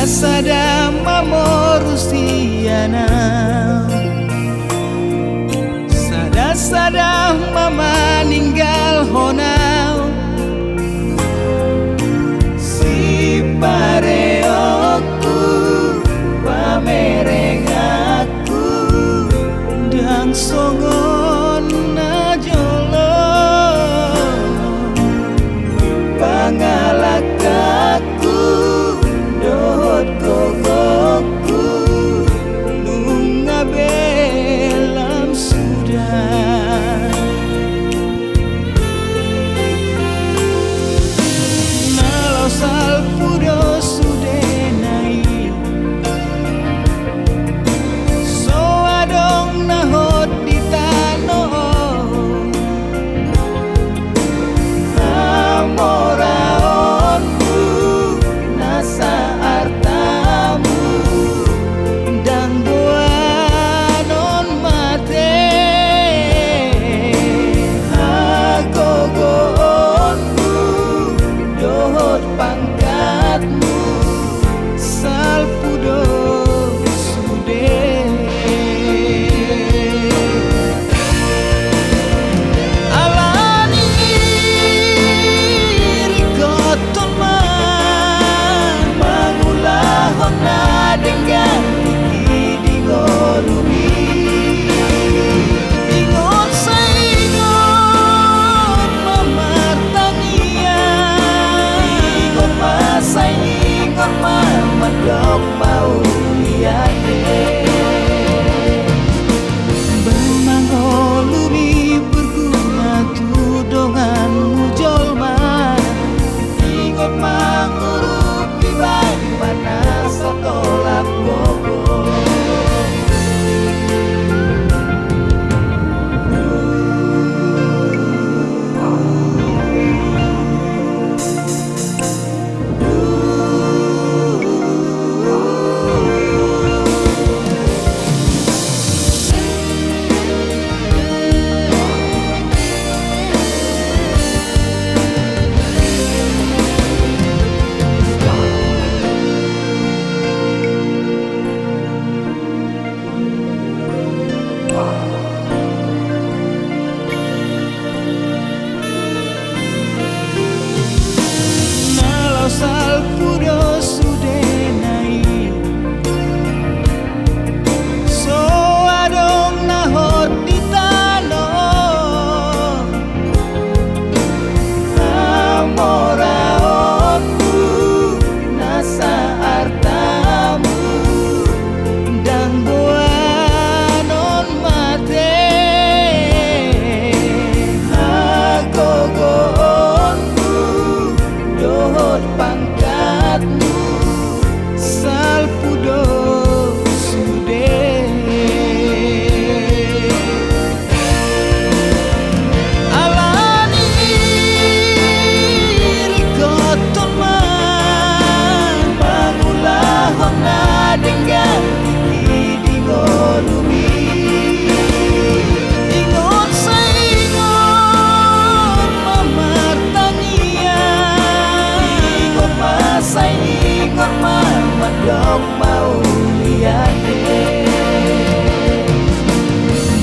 sada mamorusiana sada mama ninggal honau si pareoku pamereng aku dang songon najolo pangalakaku dohot gogoku nunga belam sudah nalau salpudo sudenai so adong nahot di tano amoraonmu nasa artamu dan buanon mate agogoonmu dohot pangkatmu salpudo sude alani rikoton man mangulahon na dengan gigi di golumi ingon sa ingon mamatania ingon masay ingon mamadok mau liate bermangolumi berguna tudongan mujolma ingon mangurupi baik mana satolak bobo nalau salpudo sudenai so adong nahot di tano amoraonmu nasa artamu dan buanon mate agogoonmu dohot pangkatmu salpudo sude alani rikoton man mangulahon na dengan gigi di golumi ingon sa ingon mamatania ingon masay ingon mamadok mau liate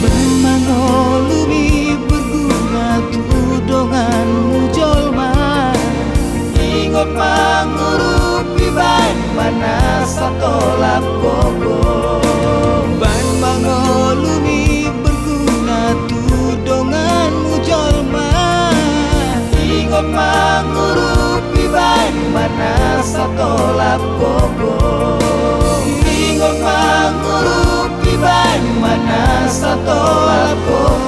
bermangolumi berguna tudongan mujolma ingon mangurupi baik mana satolak gogo ban mangolumi berguna tudongan mujolma ingon mangurupi baik mana satolak gogo ingon mangurupi baik mana satolak gogo